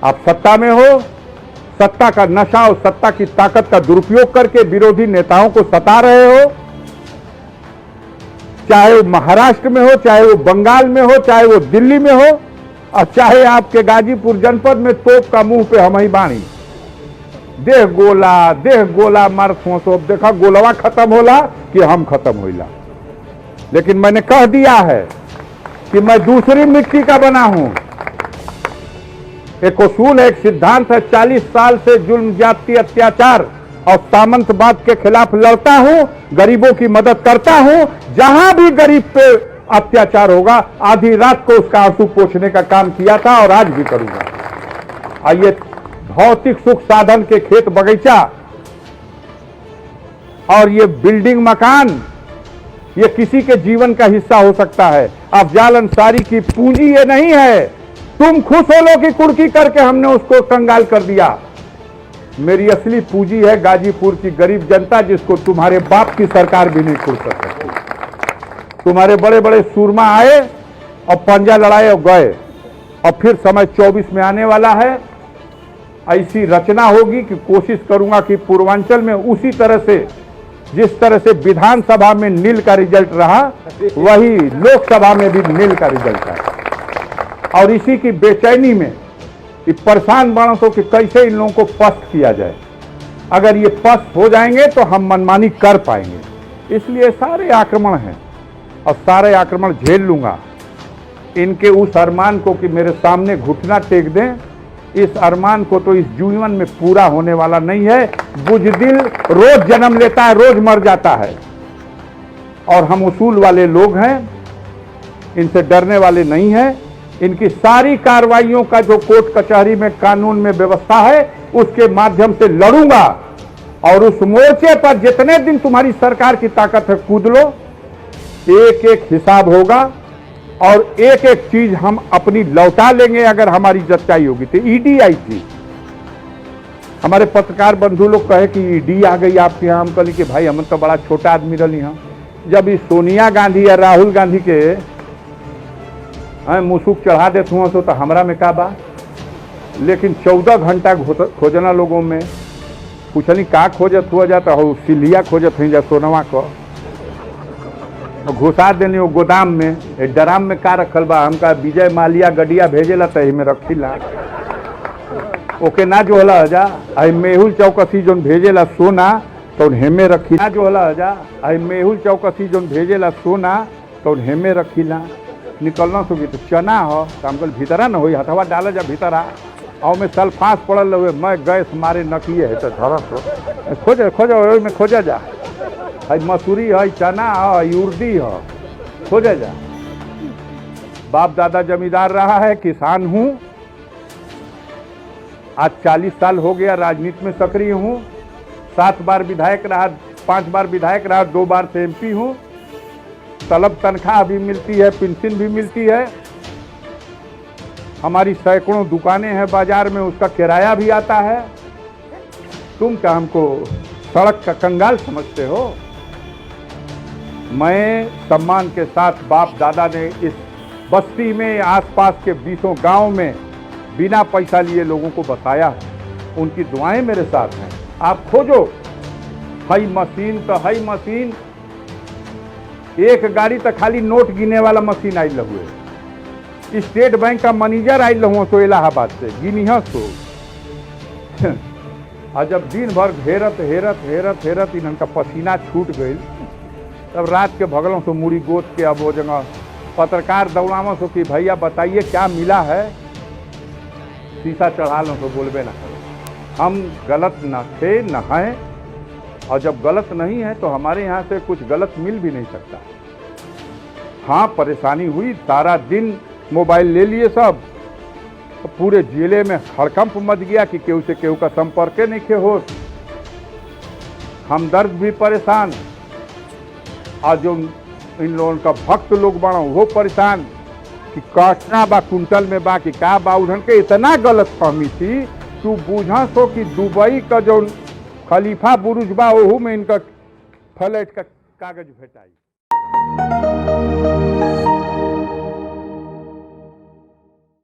आप सत्ता में हो, सत्ता का नशा और सत्ता की ताकत का दुरुपयोग करके विरोधी नेताओं को सता रहे हो, चाहे वो महाराष्ट्र में हो, चाहे वो बंगाल में हो, चाहे वो दिल्ली में हो, और चाहे आपके गाजीपुर जनपद में तोप का मुंह पे हम ही बाणी देह गोला मार सोचो। अब देखा गोलवा खत्म होला कि हम खत्म होइला। लेकिन मैंने कह दिया है कि मैं दूसरी मिट्टी का बना हूं। एक उसूल है, एक सिद्धांत है, 40 साल से जुल्म, जाति, अत्याचार और सामंतवाद के खिलाफ लड़ता हूं, गरीबों की मदद करता हूं। जहां भी गरीब पे अत्याचार होगा, आधी रात को उसका आंसू पोंछने का काम किया था और आज भी करूंगा। आइए, भौतिक सुख साधन के खेत बगीचा और ये बिल्डिंग मकान, ये किसी के जीवन का हिस्सा हो सकता है। अफजाल अंसारी की पूंजी ये नहीं है। तुम खुश हो लो कि कुर्की करके हमने उसको कंगाल कर दिया। मेरी असली पूंजी है गाजीपुर की गरीब जनता, जिसको तुम्हारे बाप की सरकार भी नहीं खुल कर सकती। तुम्हारे बड़े बड़े सूरमा आए और पंजा लड़ाए और गए, और फिर समय 24 में आने वाला है। ऐसी रचना होगी कि कोशिश करूंगा कि पूर्वांचल में उसी तरह से, जिस तरह से विधानसभा में नील का रिजल्ट रहा, वही लोकसभा में भी नील का रिजल्ट है। और इसी की बेचैनी में ये परेशान बाणों कि कैसे इन लोगों को पस्त किया जाए। अगर ये पस्त हो जाएंगे तो हम मनमानी कर पाएंगे। इसलिए सारे आक्रमण हैं और सारे आक्रमण झेल लूंगा। इनके उस अरमान को कि मेरे सामने घुटना टेक दें, इस अरमान को तो इस जीवन में पूरा होने वाला नहीं है। बुज़दिल रोज जन्म लेता है, रोज मर जाता है। और हम उसूल वाले लोग हैं, इनसे डरने वाले नहीं हैं। इनकी सारी कार्रवाइयों का जो कोर्ट कचहरी में, कानून में व्यवस्था है, उसके माध्यम से लड़ूंगा। और उस मोर्चे पर जितने दिन तुम्हारी सरकार की ताकत है, कूद लो। एक एक हिसाब होगा और एक एक चीज हम अपनी लौटा लेंगे। अगर हमारी सच्चाई होगी तो ईडी आई थी, हमारे पत्रकार बंधु लोग कहे कि ईडी आ गई आपके यहाँ। हम कहली कि भाई हम तो बड़ा छोटा आदमी रही हैं। जब इस सोनिया गांधी या राहुल गांधी के मुसुक चढ़ा देते हुआ तो हमरा में का बा। लेकिन 14 घंटा खोजना लोगों में, पूछनी का खोजत हुआ जाता हो, सिलिया खोजत हैं जा सोनवा को, घुसा देनी वो गोदाम में, ड्राम में का रखल बा। हमका विजय माल्या गडिया भेजेला तही में रखीला, ओके ना जो होला जा। आई मेहुल चौकसी जोन भेजेला सोना तो हेमे रखीला, जो होला जा। आई मेहुल चौकसी जोन भेजेला सोना तो हेमे रखीला। निकलना सुगी तो चना हो तो हम कल भीतरा न हो, हथवा डाला जा भीतरा, और में सल्फास पड़ल हुए, मैं गैस मारे नकिए है तो धरस खोजे खोजे में खोजा जा। है मसूरी है, चना है, उर्दी है, खोजा जा। बाप दादा जमींदार रहा है, किसान हूँ। आज 40 साल हो गया राजनीति में सक्रिय हूँ। 7 बार विधायक रहा, 5 बार विधायक रहा, 2 बार से एमपी हूँ। तलब तनख्वाह भी मिलती है, पेंशन भी मिलती है। हमारी सैकड़ों दुकानें हैं बाजार में, उसका किराया भी आता है। तुम क्या हमको सड़क का कंगाल समझते हो? मैं सम्मान के साथ बाप दादा ने इस बस्ती में, आसपास के 20 गांव में बिना पैसा लिए लोगों को बसाया है। उनकी दुआएं मेरे साथ हैं। आप खोजो, हई मशीन तो हई मशीन, एक गाड़ी तो खाली नोट गिने वाला मशीन आई हुए। स्टेट बैंक का मैनेजर आई हुआ तो इलाहाबाद से गिनिया सो। और जब दिन भर हेरत हेरत हेरत हेरत इनका पसीना छूट गई, तब रात के भगलों से मुड़ी गोद के अब वो जगह पत्रकार दौड़ावों सो कि भैया बताइए क्या मिला है। शीशा चढ़ा लो तो बोलबे ना करो। हम गलत न थे न हैं, और जब गलत नहीं है तो हमारे यहाँ से कुछ गलत मिल भी नहीं सकता। हाँ, परेशानी हुई, सारा दिन मोबाइल ले लिए सब, तो पूरे जिले में हड़कंप मच गया कि केहू से केहू का संपर्क नहीं के हो। हमदर्द भी परेशान, और जो इन लोगों का भक्त लोग बना वो परेशान कि काटना बा कुंटल में बा कि का बा। उन्हन के इतना गलत फहमी थी, तू बूझा सो कि दुबई का जो खलीफा बुरुज बा, ओहू में इनका फ्लैट का कागज भेटाई।